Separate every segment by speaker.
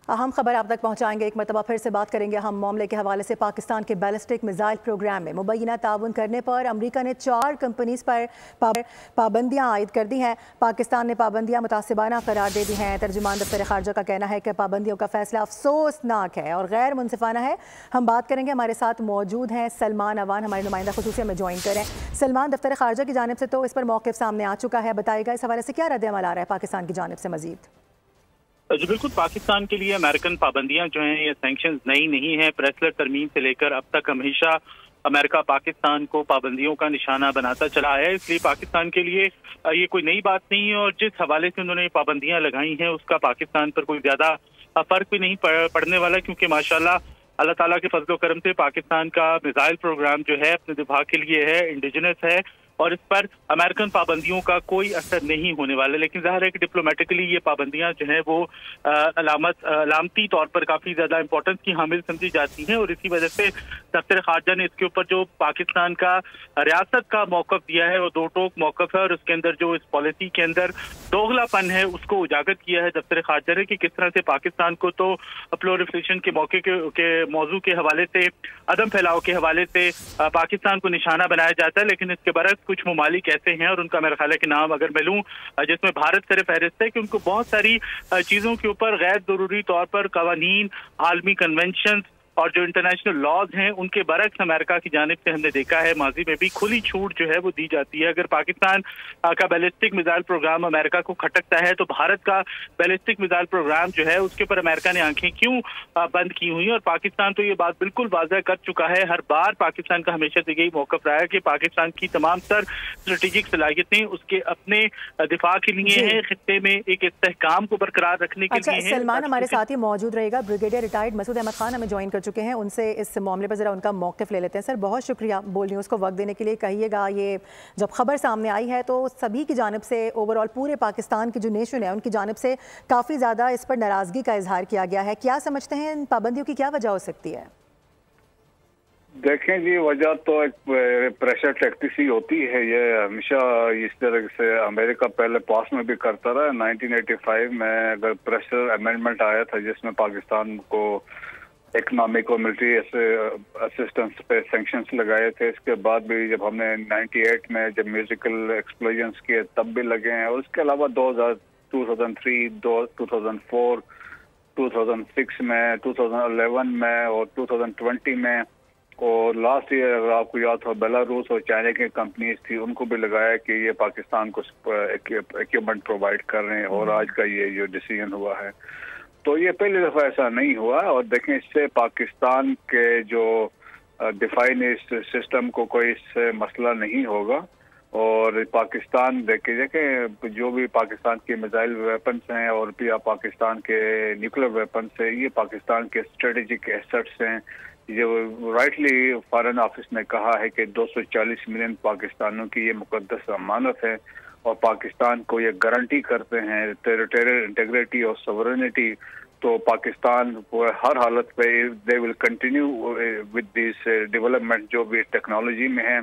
Speaker 1: अहम खबर आप तक पहुंचाएंगे। एक मरतबा फिर से बात करेंगे हम मामले के हवाले से। पाकिस्तान के बैलिस्टिक मिसाइल प्रोग्राम में मुबैना ताउन करने पर अमरीका ने 4 कंपनीज पर पाबंदियां आयद कर दी हैं। पाकिस्तान ने पाबंदियां मुतासिबाना करार दे दी हैं। तर्जुमान दफ्तर खारजा का कहना है कि पाबंदियों का फैसला अफसोसनाक है और गैर मुनसिफाना है। हम बात करेंगे, हमारे साथ मौजूद हैं सलमान अवान, हमारे नुमाइंदा खुसूसी में ज्वाइन करें। सलमान, दफ्तर खारजा की जानिब से तो इस पर मौक़िफ़ सामने आ चुका है, बताएगा इस हवाले से क्या रद्द-ए-अमल आ रहा है पाकिस्तान की जानिब से मजीद?
Speaker 2: जी बिल्कुल, पाकिस्तान के लिए अमेरिकन पाबंदियां जो हैं ये सैंक्शंस नई नहीं है। प्रेसलर तरमीम से लेकर अब तक हमेशा अमेरिका पाकिस्तान को पाबंदियों का निशाना बनाता चला है, इसलिए पाकिस्तान के लिए ये कोई नई बात नहीं है। और जिस हवाले से उन्होंने पाबंदियां लगाई हैं उसका पाकिस्तान पर कोई ज्यादा फर्क भी नहीं पड़ने वाला, क्योंकि माशाल्लाह अल्लाह ताला के फजलो करम से पाकिस्तान का मिसाइल प्रोग्राम जो है अपने दिफा के लिए है, इंडिजिनस है और इस पर अमेरिकन पाबंदियों का कोई असर नहीं होने वाला। लेकिन ज़ाहिर है कि डिप्लोमेटिकली ये पाबंदियां जो हैं वो अलामती तौर पर काफ़ी ज़्यादा इंपॉर्टेंस की हामिल समझी जाती हैं और इसी वजह से दफ्तर खारजा ने इसके ऊपर जो पाकिस्तान का रियासत का मौक़िफ़ दिया है वो दो टोक मौक़िफ़ है और उसके अंदर जो इस पॉलिसी के अंदर दोगलापन है उसको उजागर किया है दफ्तर खारजा ने कि किस तरह से पाकिस्तान को तो प्रोलिफरेशन के मौके के मौजू के हवाले से, अदम फैलाव के हवाले से पाकिस्तान को निशाना बनाया जाता है, लेकिन इसके बरक्स कुछ ममालिक ऐसे हैं और उनका मेरे ख्याल है कि नाम अगर मैं लूं जिसमें भारत सर फहरिस्त है कि उनको बहुत सारी चीज़ों के ऊपर गैर जरूरी तौर पर कवानीन, आलमी कन्वेंशन और जो इंटरनेशनल लॉज हैं उनके बरक्स अमेरिका की जानिब से हमने देखा है माजी में भी खुली छूट जो है वो दी जाती है। अगर पाकिस्तान का बैलिस्टिक मिसाइल प्रोग्राम अमेरिका को खटकता है तो भारत का बैलिस्टिक मिसाइल प्रोग्राम जो है उसके ऊपर अमेरिका ने आंखें क्यों बंद की हुई, और पाकिस्तान तो ये बात बिल्कुल वाज़ह कर चुका है। हर बार पाकिस्तान का हमेशा से यही मौक़िफ़ रहा है कि पाकिस्तान की तमाम तर स्ट्रेटेजिक सलाहियतें उसके अपने दिफा के लिए हैं, खित्ते में एक इस्तेहकाम को बरकरार रखने के लिए है।
Speaker 1: सलमान हमारे साथ ही मौजूद रहेगा, ब्रिगेडियर रिटायर्ड मसूद अहमद खान हमें ज्वाइन कर चुके हैं, उनसे इस मामले पर जरा उनका मौक़िफ़ ले लेते हैं। सर बहुत शुक्रिया बोल न्यूज़ को वक्त देने के लिए। कहिएगा, ये जब खबर सामने आई है तो सभी की जानिब से ओवरऑल पूरे पाकिस्तान की जो नेशन है उनकी जानिब से काफ़ी ज़्यादा इस पर नाराज़गी का इजहार किया गया है। क्या समझते हैं इन पाबंदियों की क्या वजह हो सकती है?
Speaker 3: देखें जी, वजह तो एक प्रेशर टैक्टिक्स ही होती है। ये हमेशा इस तरह से अमेरिका पहले पास में भी करता रहा। 1985 में अगर प्रेशर अमेंडमेंट आया था जिसमें पाकिस्तान को इकोनॉमिक और मिलिट्री असिस्टेंस पे सैंक्शंस लगाए थे, इसके बाद भी जब हमने 98 में जब म्यूजिकल एक्सप्लोजन्स किए तब भी लगे हैं, और उसके अलावा 2003, 2004, 2006 में, 2011 में और 2020 में, और लास्ट ईयर अगर आपको याद हो बेलारूस और चाइना की कंपनीज थी उनको भी लगाया कि ये पाकिस्तान को इक्विपमेंट प्रोवाइड कर रहे हैं, और आज का ये जो डिसीजन हुआ है तो ये पहली दफ़ा ऐसा नहीं हुआ। और देखें, इससे पाकिस्तान के जो डिफाइन सिस्टम को कोई इससे मसला नहीं होगा, और पाकिस्तान देखें जो भी पाकिस्तान के मिसाइल वेपन्स हैं और भी पाकिस्तान के न्यूक्लियर वेपन्स हैं, ये पाकिस्तान के स्ट्रेटेजिक एसेट्स हैं। जो राइटली फॉरेन ऑफिस ने कहा है कि 240 मिलियन पाकिस्तानियों की ये मुकद्दस अमानत है और पाकिस्तान को ये गारंटी करते हैं टेरिटोरियल इंटीग्रिटी और सॉवरेनिटी। तो पाकिस्तान हर हालत पे they will continue with this development, जो भी टेक्नोलॉजी में है,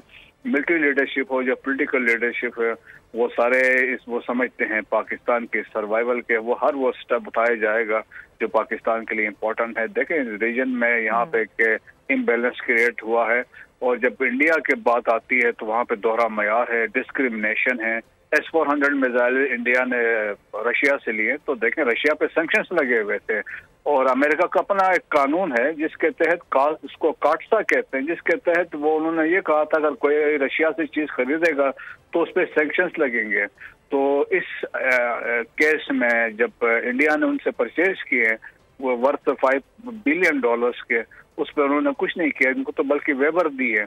Speaker 3: मिलिट्री लीडरशिप हो या पॉलिटिकल लीडरशिप है, वो सारे वो समझते हैं पाकिस्तान के सर्वाइवल के वो स्टेप उठाया जाएगा जो पाकिस्तान के लिए इम्पोर्टेंट है। देखें, रीजन में यहाँ पे एक इम्बैलेंस क्रिएट हुआ है, और जब इंडिया की बात आती है तो वहाँ पे दोहरा मयार है, डिस्क्रिमिनेशन है। S-400 मिसाइल इंडिया ने रशिया से लिए, तो देखें रशिया पे सैंक्शंस लगे हुए थे, और अमेरिका का अपना एक कानून है जिसके तहत उसको काटसा कहते हैं, जिसके तहत वो उन्होंने ये कहा था अगर कोई रशिया से चीज खरीदेगा तो उस पर सैंक्शंस लगेंगे। तो इस केस में जब इंडिया ने उनसे परचेज किए वो वर्थ $5 बिलियन के, उस पर उन्होंने कुछ नहीं किया, इनको तो बल्कि वेबर दिए।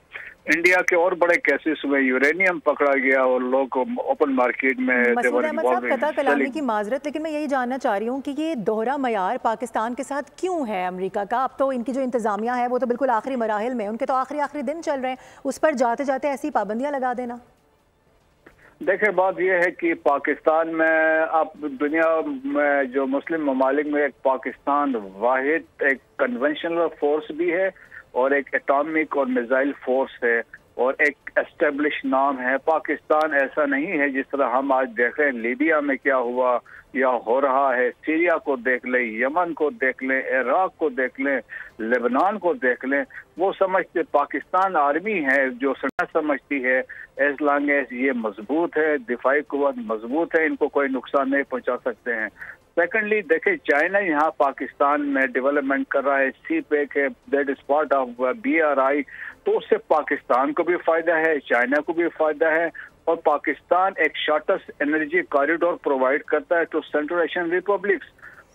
Speaker 3: इंडिया के और बड़े केसेस में यूरेनियम पकड़ा गया और लोग ओपन मार्केट में
Speaker 1: मसूद अहमद साहब, कता कलामी की माजरत, लेकिन मैं यही जानना चाह रही हूँ कि ये दोहरा मयार पाकिस्तान के साथ क्यों है अमेरिका का? अब तो इनकी जो इंतजामिया है वो तो बिल्कुल आखिरी मराहिल में, उनके तो आखिरी दिन चल रहे हैं, उस पर जाते जाते ऐसी पाबंदियां लगा देना।
Speaker 3: देखिए, बात यह है कि पाकिस्तान में अब दुनिया में जो मुस्लिम ममालिक में एक पाकिस्तान वाहिद एक कन्वेंशनल फोर्स भी है और एक एटॉमिक और मिसाइल फोर्स है, और एक एस्टेब्लिश नाम है। पाकिस्तान ऐसा नहीं है जिस तरह हम आज देख रहे हैं लीबिया में क्या हुआ या हो रहा है। सीरिया को देख लें, यमन को देख लें, इराक को देख लें, लेबनान को देख लें। वो समझते पाकिस्तान आर्मी है जो समझती है एज लॉन्ग एज ये मजबूत है, दिफाई कुव्वत मजबूत है, इनको कोई नुकसान नहीं पहुंचा सकते हैं। सेकेंडली देखे चाइना यहाँ पाकिस्तान में डेवलपमेंट कर रहा है, सी पैक है, that is part of BRI, तो उससे पाकिस्तान को भी फायदा है, चाइना को भी फायदा है। और पाकिस्तान एक शॉर्टेस्ट एनर्जी कॉरिडोर प्रोवाइड करता है to central Asian republics.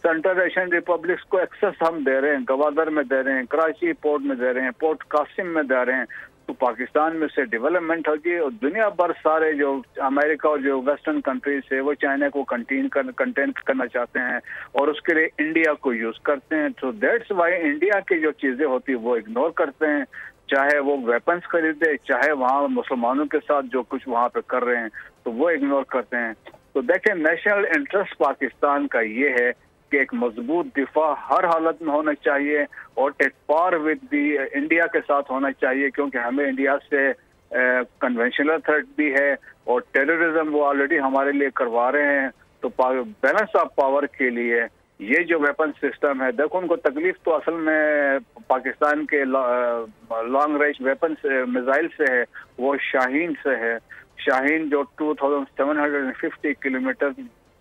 Speaker 3: Central Asian republics को एक्सेस हम दे रहे हैं, गवादर में दे रहे हैं, कराची पोर्ट में दे रहे हैं, पोर्ट कासिम में दे रहे हैं। तो पाकिस्तान में से डेवलपमेंट होगी और दुनिया भर सारे जो अमेरिका और जो वेस्टर्न कंट्रीज है वो चाइना को कंटेन करना चाहते हैं और उसके लिए इंडिया को यूज करते हैं। तो दैट्स वाई इंडिया की जो चीजें होती है वो इग्नोर करते हैं, चाहे वो वेपन्स खरीदे, चाहे वहाँ मुसलमानों के साथ जो कुछ वहाँ पे कर रहे हैं तो वो इग्नोर करते हैं। तो देखें नेशनल इंटरेस्ट पाकिस्तान का ये है कि एक मजबूत दिफा हर हालत में होना चाहिए और at par with the India के साथ होना चाहिए, क्योंकि हमें इंडिया से कन्वेंशनल थ्रेट भी है और टेररिज्म वो ऑलरेडी हमारे लिए करवा रहे हैं। तो बैलेंस ऑफ पावर के लिए ये जो वेपन सिस्टम है, देखो उनको तकलीफ तो असल में पाकिस्तान के लॉन्ग रेंज वेपन मिसाइल से है, वो शाहीन से है। शाहीन जो 2750 किलोमीटर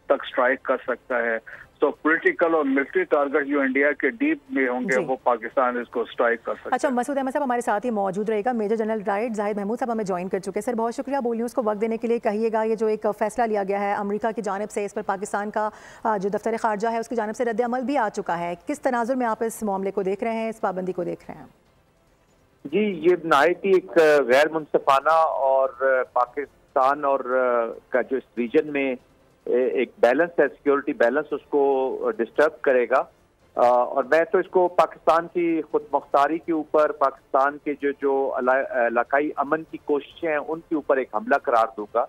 Speaker 3: तक स्ट्राइक कर सकता है। तो पॉलिटिकल और मिलिट्री टारगेट जो इंडिया के डीप में होंगे वो पाकिस्तान इसको स्ट्राइक कर सकता है।
Speaker 1: अच्छा, मसूद अहमद साहब हमारे साथ ही मौजूद रहेगा। मेजर जनरल राइट जाहिद महमूद साहब हमें ज्वाइन कर चुके हैं। सर बहुत शुक्रिया बोल रही हूँ, उसको वक्त देने के लिए। कहिएगा ये जो एक फैसला लिया गया है अमेरिका की जानिब से, इस पर पाकिस्तान का जो दफ्तर खारजा है उसकी जानिब से रद्द अमल भी आ चुका है। किस तनाजुर में आप इस मामले को देख रहे हैं, इस पाबंदी को देख रहे हैं?
Speaker 4: जी, ये नहायत ही एक गैर मुनसिफाना और पाकिस्तान और का जो इस रीजन में एक बैलेंस है, सिक्योरिटी बैलेंस, उसको डिस्टर्ब करेगा। और मैं तो इसको पाकिस्तान की खुद मुख्तारी के ऊपर, पाकिस्तान के जो इलाकाई अमन की कोशिशें हैं उनके ऊपर एक हमला करार दूंगा।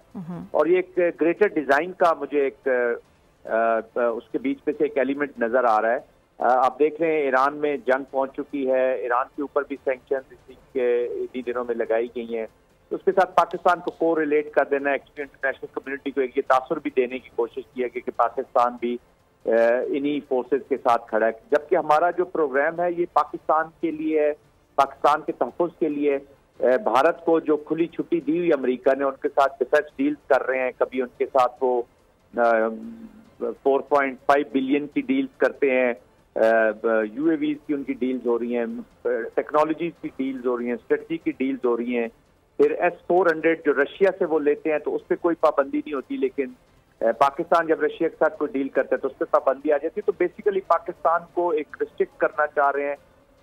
Speaker 4: और ये एक ग्रेटर डिजाइन का मुझे एक उसके बीच में से एक एलिमेंट नजर आ रहा है। आप देख रहे हैं ईरान में जंग पहुंच चुकी है, ईरान के ऊपर भी सैंक्शन इन्हीं दिनों में लगाई गई हैं। तो उसके साथ पाकिस्तान को को रिलेट कर देना, इंटरनेशनल कम्युनिटी को एक ये तासुर भी देने की कोशिश की है कि पाकिस्तान भी इन्हीं फोर्सेस के साथ खड़ा है, जबकि हमारा जो प्रोग्राम है ये पाकिस्तान के लिए, पाकिस्तान के तहफ़्फ़ुज़ के लिए। भारत को जो खुली छुट्टी दी हुई अमेरिका ने, उनके साथ डिफेंस डील्स कर रहे हैं। कभी उनके साथ वो 4.5 बिलियन की डील्स करते हैं, UAVs की उनकी डील्स हो रही हैं, टेक्नोलॉजीज की डील्स हो रही हैं, स्ट्रेटजी की डील्स हो रही हैं। फिर S-400 जो रशिया से वो लेते हैं तो उस पर कोई पाबंदी नहीं होती, लेकिन पाकिस्तान जब रशिया के साथ कोई डील करता है तो उस पर पाबंदी आ जाती है। तो बेसिकली पाकिस्तान को एक रिस्ट्रिक्ट करना चाह रहे हैं।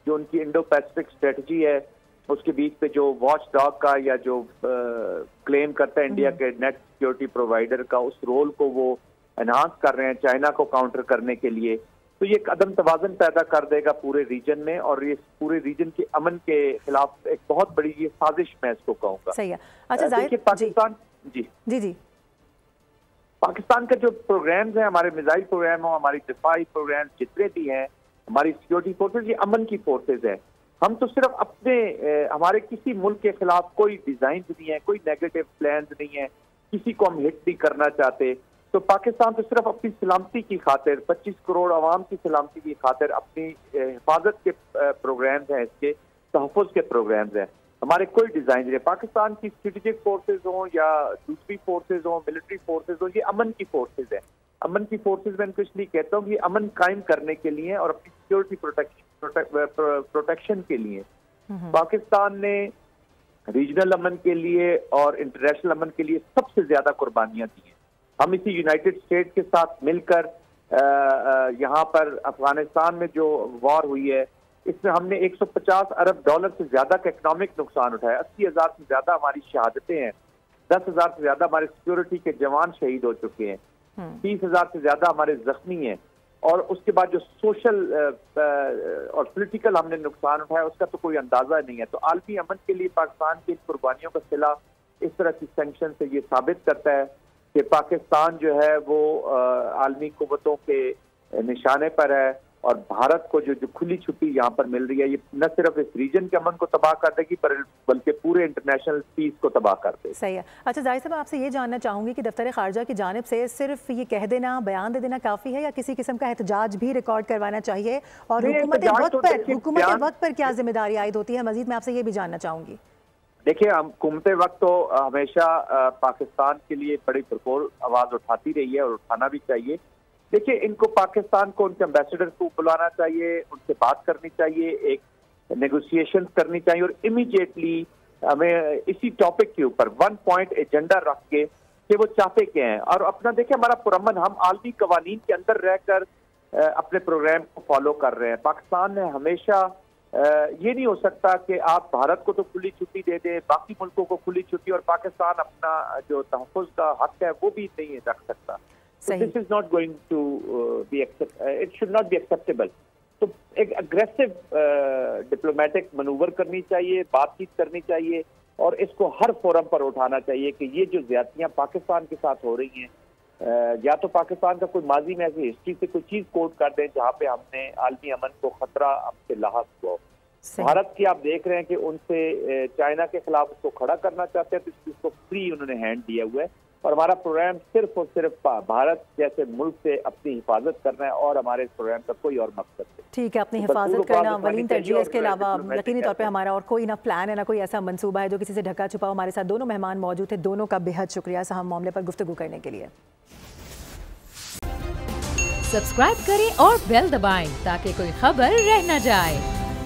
Speaker 4: जो उनकी इंडो पैसिफिक स्ट्रेटजी है उसके बीच पे जो वॉच डॉग का या जो क्लेम करता है इंडिया के नेट सिक्योरिटी प्रोवाइडर का, उस रोल को वो एनहांस कर रहे हैं चाइना को काउंटर करने के लिए। तो ये कदम तवाज़ुन पैदा कर देगा पूरे रीजन में और ये पूरे रीजन के अमन के खिलाफ एक बहुत बड़ी ये साजिश मैं इसको कहूँगा।
Speaker 1: सही है। अच्छा जाहिद,
Speaker 4: पाकिस्तान जी जी जी पाकिस्तान का जो प्रोग्राम्स हैं, हमारे मिसाइल प्रोग्राम हो, हमारी दिफाई प्रोग्राम जितने भी हैं, हमारी सिक्योरिटी फोर्सेज, ये अमन की फोर्सेज है। हम तो सिर्फ अपने हमारे किसी मुल्क के खिलाफ कोई डिजाइन नहीं है, कोई नेगेटिव प्लान नहीं है, किसी को हम हिट नहीं करना चाहते। तो पाकिस्तान तो सिर्फ अपनी सलामती की खातिर, 25 करोड़ आवाम की सलामती की खातिर अपनी हिफाजत के प्रोग्राम्स हैं, इसके तहफ़्फ़ुज़ के प्रोग्राम्स हैं, हमारे कोई डिजाइन नहीं है। पाकिस्तान की स्ट्रेटेजिक फोर्सेज हों या दूसरी फोर्सेज हों, मिलिट्री फोर्सेज हों, ये अमन की फोर्सेज है। अमन की फोर्सेज मैं इनको इसलिए कहता हूँ कि अमन कायम करने के लिए और अपनी सिक्योरिटी प्रोटेक्शन के लिए। पाकिस्तान ने रीजनल अमन के लिए और इंटरनेशनल अमन के लिए सबसे ज्यादा कुर्बानियां दी हैं। हम इसी यूनाइटेड स्टेट के साथ मिलकर यहाँ पर अफगानिस्तान में जो वॉर हुई है, इसमें हमने 150 अरब डॉलर से ज्यादा का इकोनॉमिक नुकसान उठाया। 80,000 से ज्यादा हमारी शहादतें हैं, 10,000 से ज्यादा हमारे सिक्योरिटी के जवान शहीद हो चुके हैं, 30,000 से ज्यादा हमारे जख्मी हैं। और उसके बाद जो सोशल और पॉलिटिकल हमने नुकसान उठाया उसका तो कोई अंदाजा नहीं है। तो आलमी अमन के लिए पाकिस्तान की कुर्बानियों का सिला इस तरह की सैंक्शन से ये साबित करता है कि पाकिस्तान जो है वो आलमी कुव्वतों के निशाने पर है। और भारत को जो खुली छुट्टी यहाँ पर मिल रही है, ये न सिर्फ इस रीजन के अमन को तबाह कर देगी बल्कि पूरे इंटरनेशनल पीस को तबाह कर देगी।
Speaker 1: सही है। अच्छा जाहिर साहब, आपसे ये जानना चाहूंगी कि दफ्तर खारजा की जानिब से सिर्फ ये कह देना, बयान दे देना काफ़ी है या किसी किस्म का एहतजाज भी रिकॉर्ड करवाना चाहिए? और हुकूमत वक्त पर क्या जिम्मेदारी आयद होती है? मजीद मैं आपसे ये भी जानना चाहूंगी।
Speaker 4: देखिए, हुकूमत वक्त तो हमेशा पाकिस्तान के लिए बड़ी भरपूर आवाज़ उठाती रही है और उठाना भी चाहिए। देखिए, इनको पाकिस्तान को उनके एम्बेसडर को बुलाना चाहिए, उनसे बात करनी चाहिए, एक नेगोशिएशन करनी चाहिए और इमीडिएटली हमें इसी टॉपिक के ऊपर 1 पॉइंट एजेंडा रख के कि वो चाहते क्या हैं। और अपना देखिए, हमारा पुरअमन, हम आलमी कवानीन के अंदर रहकर अपने प्रोग्राम को फॉलो कर रहे हैं। पाकिस्तान ने हमेशा ये नहीं हो सकता कि आप भारत को तो खुली छुट्टी दे दें, बाकी मुल्कों को खुली छुट्टी, और पाकिस्तान अपना जो तहफ़्फ़ुज़ का हक है वो भी नहीं रख सकता। So this is not going to be it should not be acceptable. तो एक अग्रेसिव डिप्लोमेटिक मनूवर करनी चाहिए, बातचीत करनी चाहिए और इसको हर फोरम पर उठाना चाहिए कि ये जो ज्यादतियां पाकिस्तान के साथ हो रही हैं, या तो पाकिस्तान का कोई माजी में ऐसी हिस्ट्री से कोई चीज कोट कर दें जहाँ पे हमने आलमी अमन को खतरा हमसे लाहक हुआ। भारत की आप देख रहे हैं कि उनसे चाइना के खिलाफ उसको खड़ा करना चाहते हैं, तो इस चीज को फ्री उन्होंने हैंड दिया हुआ है। और हमारा प्रोग्राम सिर्फ और सिर्फ भारत जैसे मुल्क से अपनी हिफाजत करना है और हमारे इस प्रोग्राम का कोई और मकसद नहीं।
Speaker 1: ठीक है, अपनी हिफाजत करना वलीन तरजीह है। इसके अलावा यकीनी तौर पे हमारा और कोई ना प्लान है ना कोई ऐसा मंसूबा है जो किसी से ढका छुपा। हमारे साथ दोनों मेहमान मौजूद थे, दोनों का बेहद शुक्रिया अहम मामले पर गुफ्तगू करने के लिए।
Speaker 5: सब्सक्राइब करें और बेल दबाएं ताकि कोई खबर रह न जाए।